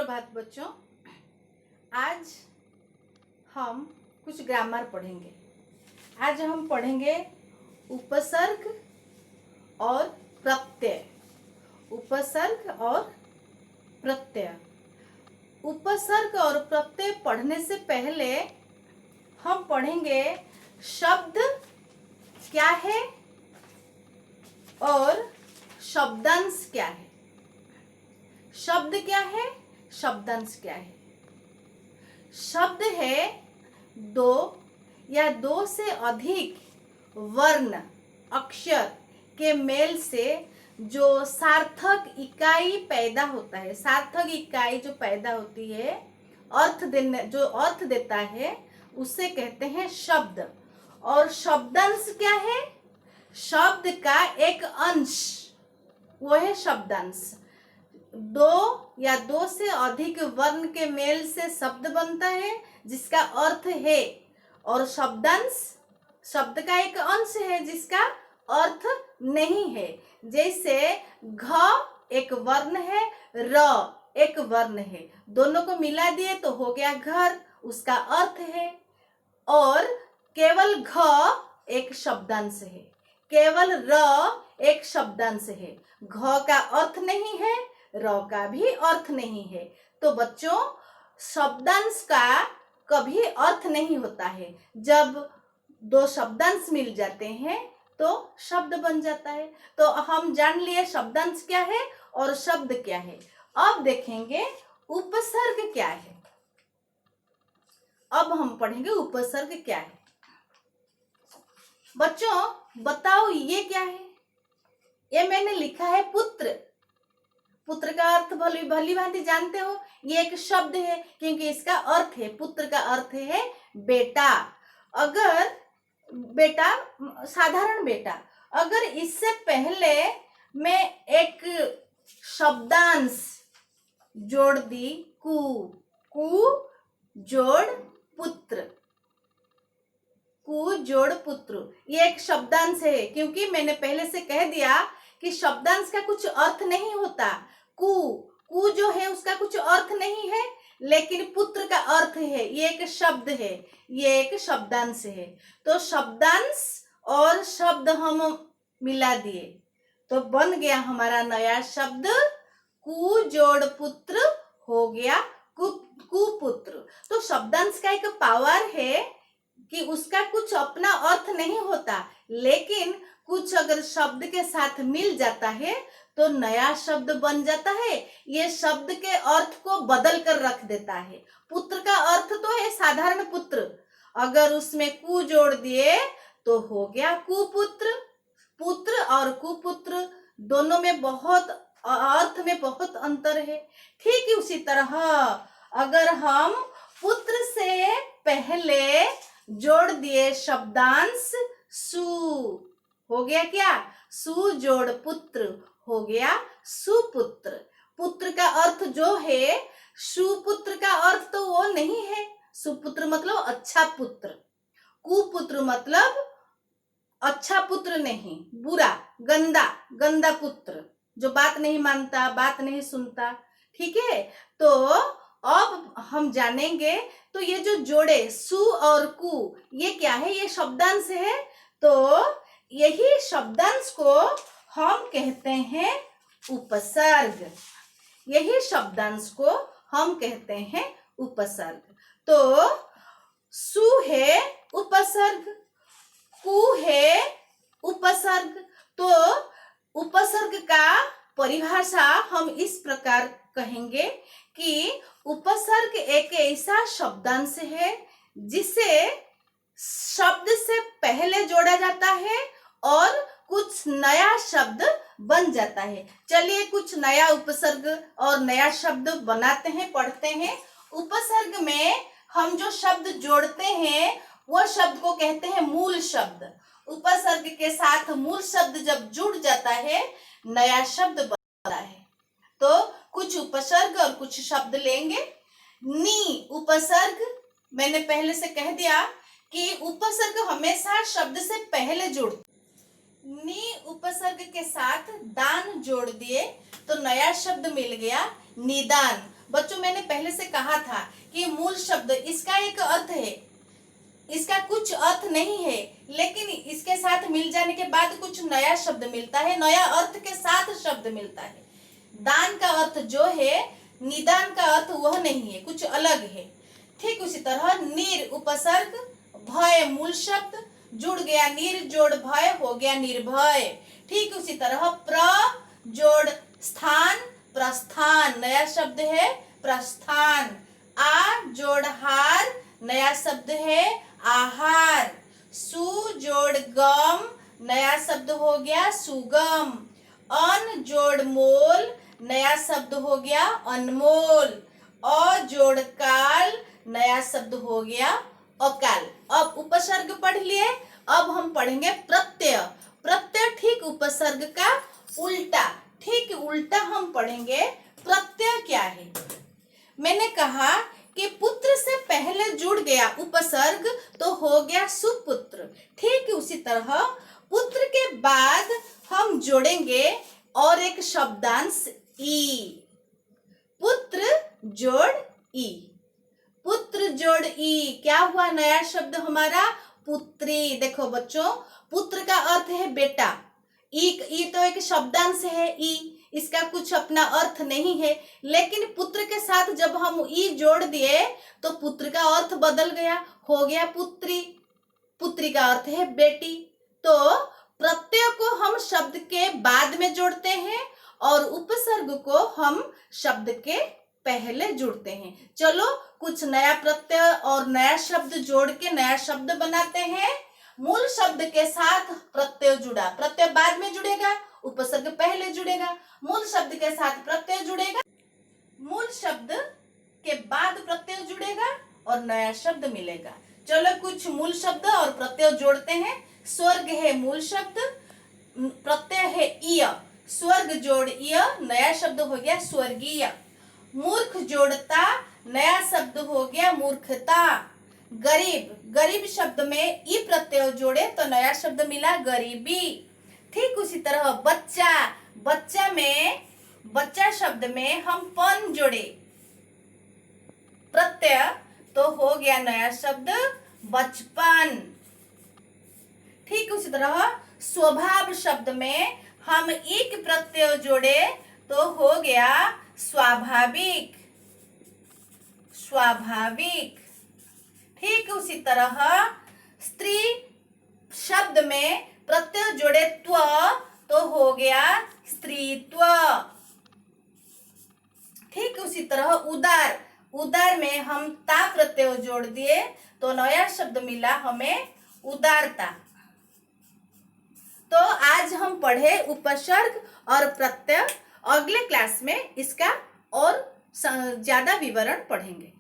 सुप्रभात बच्चों। आज हम कुछ ग्रामर पढ़ेंगे। आज हम पढ़ेंगे उपसर्ग और प्रत्यय। उपसर्ग और प्रत्यय। उपसर्ग और प्रत्यय पढ़ने से पहले हम पढ़ेंगे शब्द क्या है और शब्दांश क्या है। शब्द क्या है, शब्दांश क्या है। शब्द है दो या दो से अधिक वर्ण अक्षर के मेल से जो सार्थक इकाई पैदा होता है। सार्थक इकाई जो पैदा होती है, जो अर्थ देता है, उसे कहते हैं शब्द। और शब्दांश क्या है? शब्द का एक अंश, वो है शब्दांश। दो या दो से अधिक वर्ण के मेल से शब्द बनता है जिसका अर्थ है, और शब्दांश शब्द का एक अंश है जिसका अर्थ नहीं है। जैसे घ एक वर्ण है, र एक वर्ण है, दोनों को मिला दिए तो हो गया घर, उसका अर्थ है। और केवल घ एक शब्दांश है, केवल र एक शब्दांश है। घ का अर्थ नहीं है, र का भी अर्थ नहीं है। तो बच्चों, शब्दांश का कभी अर्थ नहीं होता है। जब दो शब्दांश मिल जाते हैं तो शब्द बन जाता है। तो हम जान लिए शब्दांश क्या है और शब्द क्या है। अब देखेंगे उपसर्ग क्या है। अब हम पढ़ेंगे उपसर्ग क्या है। बच्चों बताओ ये क्या है? ये मैंने लिखा है पुत्र। पुत्र का अर्थ भली भांति जानते हो, ये एक शब्द है क्योंकि इसका अर्थ है, पुत्र का अर्थ है बेटा। अगर बेटा, साधारण बेटा, अगर इससे पहले मैं एक शब्दांश जोड़ दी, कु जोड़ पुत्र, कु जोड़ पुत्र, ये एक शब्दांश है क्योंकि मैंने पहले से कह दिया कि शब्दांश का कुछ अर्थ नहीं होता। कु जो है उसका कुछ अर्थ नहीं है, लेकिन पुत्र का अर्थ है, ये एक शब्द है, ये एक शब्दांश है। तो शब्दांश और शब्द हम मिला दिए तो बन गया हमारा नया शब्द कु जोड़ पुत्र, हो गया कुपुत्र। तो शब्दांश का एक पावर है कि उसका कुछ अपना अर्थ नहीं होता, लेकिन कुछ अगर शब्द के साथ मिल जाता है तो नया शब्द बन जाता है। ये शब्द के अर्थ को बदल कर रख देता है। पुत्र का अर्थ तो है साधारण पुत्र, अगर उसमें कु जोड़ दिए तो हो गया कुपुत्र। पुत्र और कुपुत्र दोनों में बहुत अर्थ में बहुत अंतर है। ठीक उसी तरह अगर हम पुत्र से पहले जोड़ दिए शब्दांश सु, हो गया क्या? सु जोड़ पुत्र, हो गया सुपुत्र। पुत्र का अर्थ जो है, सुपुत्र का अर्थ तो वो नहीं है। सुपुत्र मतलब अच्छा पुत्र, कुपुत्र मतलब अच्छा पुत्र नहीं, बुरा, गंदा पुत्र, जो बात नहीं मानता, बात नहीं सुनता। ठीक है, तो अब हम जानेंगे। तो ये जो जोड़े सु और कु, ये क्या है? ये शब्दांश है। तो यही शब्दांश को हम कहते हैं उपसर्ग। यही शब्दांश को हम कहते हैं उपसर्ग। तो सु है उपसर्ग, कु है उपसर्ग। तो उपसर्ग का परिभाषा हम इस प्रकार कहेंगे कि उपसर्ग एक ऐसा शब्दांश है जिसे शब्द से पहले जोड़ा जाता है और कुछ नया शब्द बन जाता है। चलिए कुछ नया उपसर्ग और नया शब्द बनाते हैं, पढ़ते हैं। उपसर्ग में हम जो शब्द जोड़ते हैं वो शब्द को कहते हैं मूल शब्द। उपसर्ग के साथ मूल शब्द जब जुड़ जाता है, नया शब्द बनता है। तो कुछ उपसर्ग और कुछ शब्द लेंगे। नी उपसर्ग, मैंने पहले से कह दिया कि उपसर्ग हमेशा शब्द से पहले जुड़। नी उपसर्ग के साथ दान जोड़ दिए तो नया शब्द मिल गया निदान। बच्चों मैंने पहले से कहा था कि मूल शब्द इसका एक अर्थ है, इसका कुछ अर्थ नहीं है, लेकिन इसके साथ मिल जाने के बाद कुछ नया शब्द मिलता है, नया अर्थ के साथ शब्द मिलता है। दान का अर्थ जो है, निदान का अर्थ वह नहीं है, कुछ अलग है। ठीक उसी तरह निर उपसर्ग, भय मूल शब्द, जुड़ गया निर जोड़ भय, हो गया निर्भय। ठीक उसी तरह प्र जोड़ स्थान, प्रस्थान, नया शब्द है प्रस्थान। आ जोड़ हार, नया शब्द है आहार। सु जोड़ गम, नया शब्द हो गया सुगम। अन जोड़ मोल, नया शब्द हो गया अनमोल। अ जोड़ काल, नया शब्द हो गया अकाल। अब उपसर्ग पढ़ लिए, अब हम पढ़ेंगे प्रत्यय। प्रत्यय ठीक उपसर्ग का उल्टा, ठीक उल्टा हम पढ़ेंगे। प्रत्यय क्या है? मैंने कहा कि पुत्र से पहले जुड़ गया उपसर्ग तो हो गया सुपुत्र। ठीक उसी तरह पुत्र के बाद हम जोड़ेंगे और एक शब्दांश ई, पुत्र जोड़ ई। पुत्र जोड़ ई क्या हुआ? नया शब्द हमारा पुत्री। देखो बच्चों, पुत्र का अर्थ है बेटा, ई तो एक शब्दांश है, ई इसका कुछ अपना अर्थ नहीं है, लेकिन पुत्र के साथ जब हम ई जोड़ दिए तो पुत्र का अर्थ बदल गया, हो गया पुत्री। पुत्री का अर्थ है बेटी। तो प्रत्यय को हम शब्द के बाद में जोड़ते हैं और उपसर्ग को हम शब्द के पहले जोड़ते हैं। चलो कुछ नया प्रत्यय और नया शब्द जोड़ के नया शब्द बनाते हैं। मूल शब्द के साथ प्रत्यय जुड़ा, प्रत्यय बाद में जुड़ेगा, उपसर्ग पहले जुड़ेगा। मूल शब्द के साथ प्रत्यय जुड़ेगा, मूल शब्द के बाद प्रत्यय जुड़ेगा और नया शब्द मिलेगा। चलो कुछ मूल शब्द और प्रत्यय जोड़ते हैं। स्वर्ग है मूल शब्द, प्रत्यय है इय, स्वर्ग जोड़ इय, नया शब्द हो गया स्वर्गीय। मूर्ख जोड़ता, नया शब्द हो गया मूर्खता। गरीब, गरीब शब्द में ई प्रत्यय जोड़े तो नया शब्द मिला गरीबी। ठीक उसी तरह बच्चा, बच्चा में, बच्चा शब्द में हम पन जोड़े प्रत्यय तो हो गया नया शब्द बचपन। ठीक उसी तरह स्वभाव शब्द में हम एक प्रत्यय जोड़े तो हो गया स्वाभाविक, स्वाभाविक। ठीक उसी तरह स्त्री शब्द में प्रत्यय जोड़े त्व तो हो गया स्त्रीत्व। ठीक उसी तरह उदार, उदार में हम ता प्रत्यय जोड़ दिए तो नया शब्द मिला हमें उदारता। तो आज हम पढ़े उपसर्ग और प्रत्यय, अगले क्लास में इसका और ज्यादा विवरण पढ़ेंगे।